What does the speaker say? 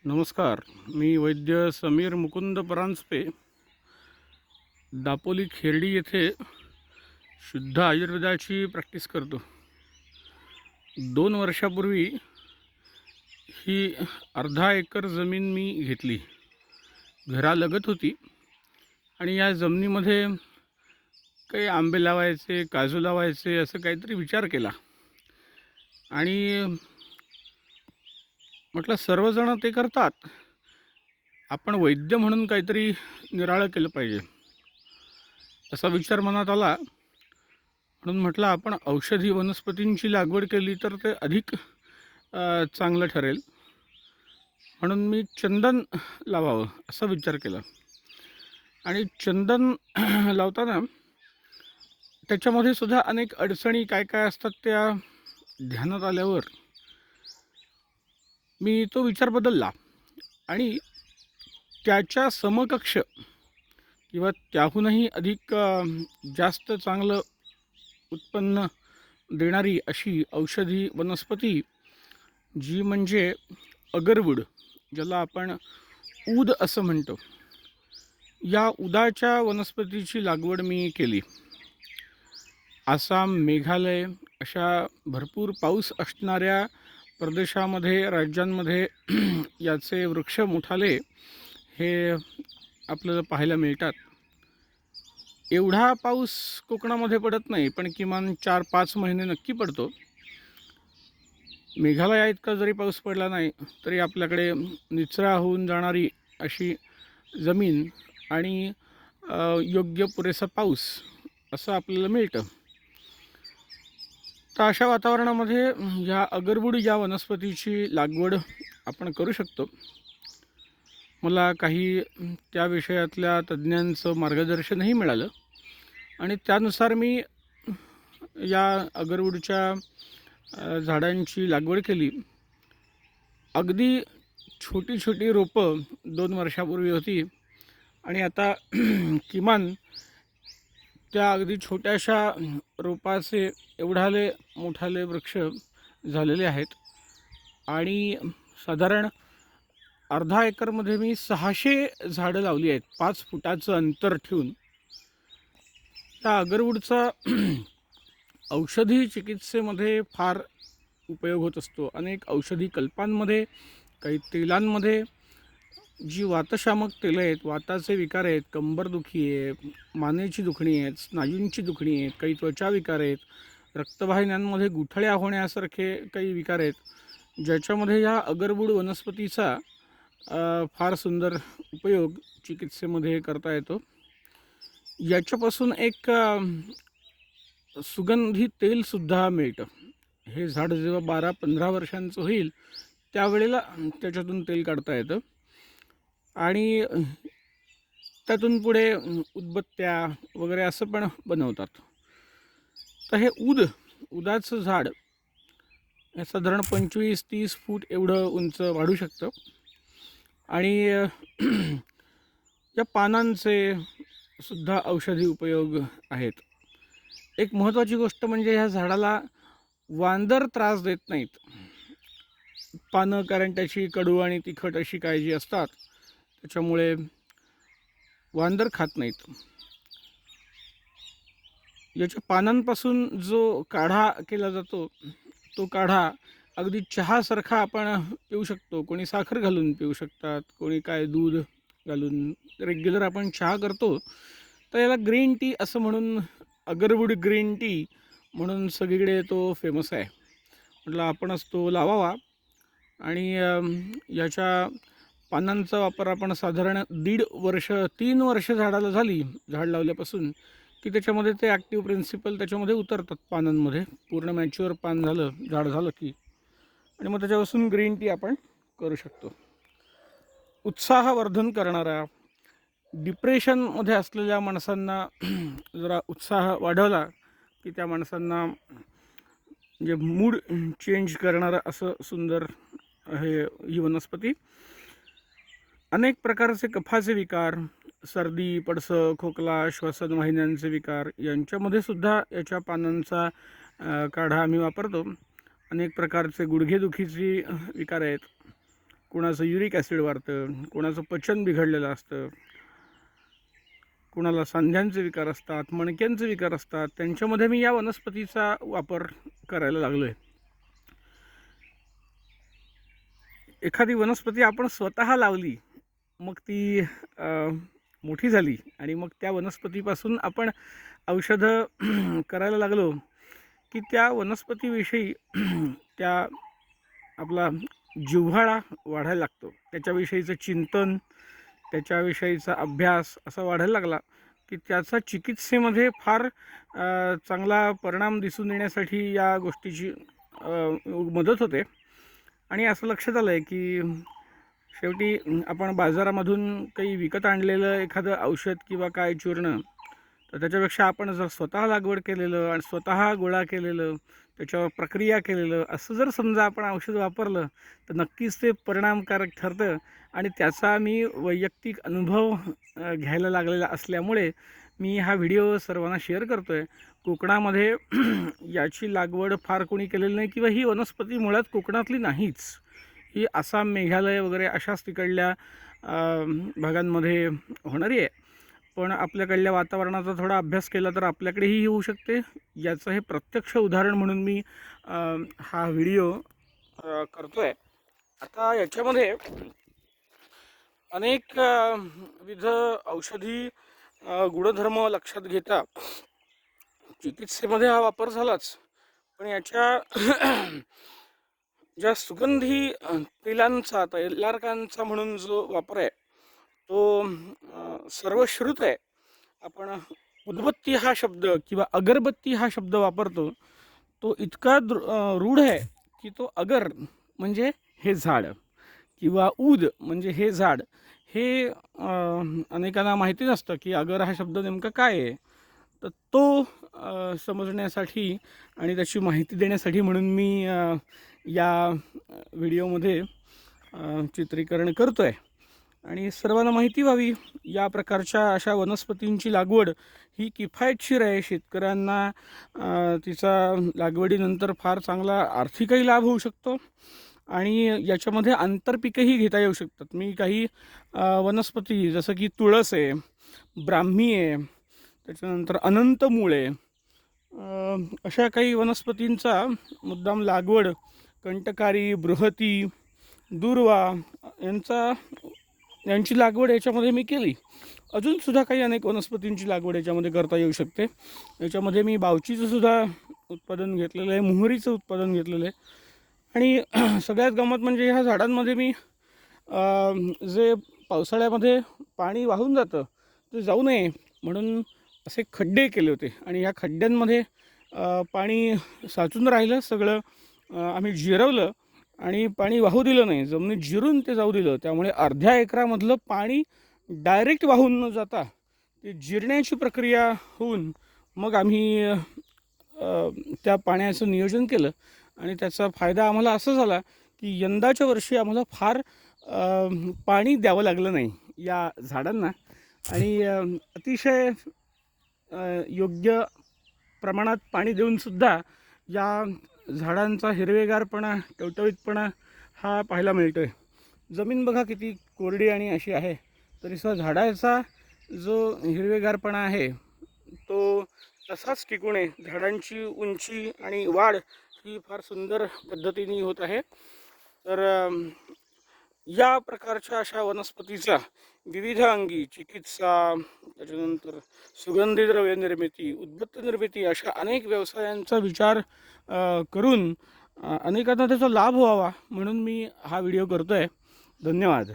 नमस्कार. मी वैद्य समीर मुकुंद परांजपे, दापोली खेर्डी येथे शुद्ध आयुर्वेदाची प्रॅक्टिस करतो. 2 वर्षापूर्वी ही अर्धा एकर जमीन मी घेतली. घरालगत होती आणि या जमिनीमध्ये काही आंबे लावायचे, काजू लावायचे असं काहीतरी विचार केला आणि म्हटलं सर्वजण ते करतात, आपण वैद्य म्हणून काहीतरी निराळं केलं पाहिजे. असा विचार मनात आला म्हणून म्हटलं आपण औषधी वनस्पतींची लागवड केली तर ते अधिक चांगलं ठरेल. म्हणून मी चंदन लावावं असा विचार केला आणि चंदन लावताना त्याच्यामध्ये सुद्धा अनेक अडचणी काय काय असतात त्या ध्यानात आल्यावर मी तो विचार बदलला आणि त्याच्या समकक्ष किंवा त्याहूनही अधिक जास्त चांगलं उत्पन्न देणारी अशी औषधी वनस्पती जी म्हणजे अगरवूड, ज्याला आपण ऊद असं म्हणतो, या उदाच्या वनस्पतीची लागवड मी केली. आसाम, मेघालय अशा भरपूर पाऊस असणाऱ्या प्रदेशामध्ये, राज्यांमध्ये याचे वृक्ष मोठाले हे आपल्याला पाहायला मिळतात. एवढा पाऊस कोकणामध्ये पडत नाही, पण किमान 4-5 महिने नक्की पडतो. मेघालया इतका जरी पाऊस पडला नाही तरी आपल्याकडे निचरा होऊन जाणारी अशी जमीन आणि योग्य पुरेसा पाऊस असं आपल्याला मिळतं. तर अशा वातावरणामध्ये या अगरवूड या वनस्पतीची लागवड आपण करू शकतो. मला काही त्या विषयातल्या तज्ज्ञांचं मार्गदर्शनही मिळालं आणि त्यानुसार मी या अगरवूडच्या झाडांची लागवड केली. अगदी छोटी छोटी रोपं 2 वर्षापूर्वी होती आणि आता किमान त्या अगदी छोट्याशा रोपाचे एवढाले मोठाले वृक्ष झालेले आहेत आणि साधारण अर्धा एकरमध्ये मी 600 झाडं लावली आहेत, 5 फुटाचं अंतर ठेवून. त्या अगरवूडचा औषधी चिकित्सेमध्ये फार उपयोग होत असतो. अनेक औषधी कल्पांमध्ये, काही तेलांमध्ये जी वातशामक तेलं आहेत, वाताचे विकार आहेत, कंबरदुखी आहे, मानेची दुखणी आहेत, स्नायूंची दुखणी आहेत, काही त्वचा विकार आहेत, रक्तवाहिन्यांमध्ये गुठळ्या होण्यासारखे काही विकार आहेत, ज्याच्यामध्ये या अगरवूड वनस्पतीचा फार सुंदर उपयोग चिकित्सेमध्ये करता येतो. याच्यापासून एक सुगंधी तेलसुद्धा मिळतं. हे झाड जेव्हा 12-15 वर्षांचं होईल त्यावेळेला त्याच्यातून तेल काढता येतं आणि त्यातून पुढे उदबत्त्या वगैरे असं पण बनवतात. तर हे उदाचं झाड हे साधारण 25-30 फूट एवढं उंच वाढू शकतं आणि या पानांचे सुद्धा औषधी उपयोग आहेत. एक महत्त्वाची गोष्ट म्हणजे ह्या झाडाला वांदर त्रास देत नाहीत. पानं कारण त्याची कडू आणि तिखट अशी काळजी असतात, त्याच्यामुळे वांदर खात नाहीत. याच्या पानांपासून जो काढा केला जातो तो काढा अगदी चहासारखा आपण पिऊ शकतो. कोणी साखर घालून पिऊ शकतात, कोणी काय दूध घालून. रेग्युलर आपण चहा करतो तर याला ग्रीन टी असं म्हणून, अगरवूड ग्रीन टी म्हणून सगळीकडे तो फेमस आहे. म्हटलं आपणच तो लावावा आणि याच्या पानांचा वापर आपण साधारण 1.5 वर्ष 3 वर्ष झाडाला झाली, झाड लावल्यापासून, की त्याच्यामध्ये ते ॲक्टिव्ह प्रिन्सिपल त्याच्यामध्ये उतरतात पानांमध्ये. पूर्ण मॅच्युअर पान झालं, झाड झालं की, आणि मग त्याच्यापासून ग्रीन टी आपण करू शकतो. उत्साहवर्धन करणारा, डिप्रेशनमध्ये असलेल्या माणसांना जरा उत्साह वाढवला की त्या माणसांना म्हणजे मूड चेंज करणारं असं सुंदर ही वनस्पती. अनेक प्रकारचे कफाचे विकार, सर्दी, पडसं, खोकला, श्वसनवाहिन्यांचे विकार यांच्यामध्ये सुद्धा याच्या पानांचा काढा आम्ही वापरतो. अनेक प्रकारचे गुडघेदुखीचे विकार आहेत, कुणाचं युरिक ॲसिड वाढतं, कुणाचं पचन बिघडलेलं असतं, कुणाला सांध्यांचे विकार असतात, मणक्यांचे विकार असतात, त्यांच्यामध्ये मी या वनस्पतीचा वापर करायला लागलो आहे. एखादी वनस्पती आपण स्वतः लावली, मग ती मोठी झाली आणि मग त्या वनस्पतीपासून आपण औषधं करायला लागलो की त्या वनस्पतीविषयी त्या आपला जिव्हाळा वाढायला लागतो, त्याच्याविषयीचं चिंतन, त्याच्याविषयीचा अभ्यास असा वाढायला लागला की त्याचा चिकित्सेमध्ये फार चांगला परिणाम दिसून येण्यासाठी या गोष्टीची मदत होते. आणि असं लक्षात आलं आहे की शेवटी आपण बाजारामधून काही विकत आणलेलं एखादं औषध किंवा काय चूर्ण, तर त्याच्यापेक्षा आपण जर स्वतः लागवड केलेलं आणि स्वतः गोळा केलेलं, त्याच्यावर प्रक्रिया केलेलं असं जर समजा आपण औषध वापरलं तर नक्कीच ते परिणामकारक ठरतं. आणि त्याचा मी वैयक्तिक अनुभव घ्यायला लागलेला असल्यामुळे मी हा व्हिडिओ सर्वांना शेअर करतो आहे. कोकणामध्ये याची लागवड फार कोणी केलेली नाही किंवा ही वनस्पती मुळात कोकणातली नाहीच. ही आसाम, मेघालय वगैरे अशाच तिकडल्या भागांमध्ये होणारी आहे. पण आपल्याकडल्या वातावरणाचा थोडा अभ्यास केला तर आपल्याकडेही येऊ शकते. याचं हे प्रत्यक्ष उदाहरण म्हणून मी हा व्हिडिओ करतो आहे. आता याच्यामध्ये अनेक विविध औषधी गुणधर्म लक्षात घेता चिकित्सेमध्ये हा वापर झालाच, पण याच्या ज्या सुगंधी तेलांचा, तैलारकांचा म्हणून जो वापर आहे तो सर्वश्रुत आहे. आपण उदबत्ती हा शब्द किंवा अगरबत्ती हा शब्द वापरतो, तो इतका रूढ आहे की तो अगर म्हणजे हे झाड किंवा ऊद म्हणजे हे झाड, हे अनेकांना माहिती नसतं की अगर हा शब्द नेमका काय आहे. तर तो समजण्यासाठी आणि त्याची माहिती देण्यासाठी म्हणून मी या व्हिडिओमध्ये चित्रीकरण करतो आहे. आणि सर्वांना माहिती व्हावी या प्रकारच्या अशा वनस्पतींची लागवड ही किफायतशीर आहे. शेतकऱ्यांना तिचा लागवडीनंतर फार चांगला आर्थिकही लाभ होऊ शकतो आणि याच्यामध्ये आंतरपिकंही घेता येऊ शकतात. मी काही वनस्पती जसं की तुळस आहे, ब्राह्मी आहे, त्याच्यानंतर अनंतमूळ आहे, अशा काही वनस्पतींचा मुद्दाम लागवड, कंटकारी, बृहती, दुर्वा यांची लागवड याच्यामध्ये मी केली. अजूनसुद्धा काही अनेक वनस्पतींची लागवड याच्यामध्ये करता येऊ शकते. याच्यामध्ये मी बावचीचं सुद्धा उत्पादन घेतलेलं आहे, मोहरीचं उत्पादन घेतलेलं आहे. आणि सगळ्यात गंमत म्हणजे ह्या झाडांमध्ये मी जे पावसाळ्यामध्ये पाणी वाहून जातं ते जाऊ नये म्हणून असे खड्डे केले होते आणि ह्या खड्ड्यांमध्ये पाणी साचून राहिलं. सगळं आम्ही जिरवलं आणि पाणी वाहू दिलं नाही, जमिनीत जिरून ते जाऊ दिलं. त्यामुळे अर्ध्या एकरामधलं पाणी डायरेक्ट वाहून न जाता ते जिरण्याची प्रक्रिया होऊन मग आम्ही त्या पाण्याचं नियोजन केलं. आणि त्याचा फायदा आम्हाला असा झाला की यंदाच्या वर्षी आम्हाला फार पाणी द्यावं लागलं नाही या झाडांना. आणि अतिशय योग्य प्रमाणात पाणी देऊनसुद्धा या झाडांचा हिरवेगारपणा, टवटवीतपणा हा पाहायला मिळतो आहे. जमीन बघा किती कोरडी आणि अशी आहे, तरीसुद्धा झाडाचा जो हिरवेगारपणा आहे तो तसाच टिकून आहे. झाडांची उंची आणि वाढ ही फार सुंदर पद्धतीने होत आहे. तर या प्रकारच्या अशा वनस्पतीचा विविध अंगी चिकित्सा, त्याच्यानंतर सुगंधी द्रव्य निर्मिती, उदबत्ती निर्मिती अशा अनेक व्यवसायांचा विचार करून अनेकांना त्याचा लाभ व्हावा म्हणून मी हा व्हिडिओ करतो आहे. धन्यवाद.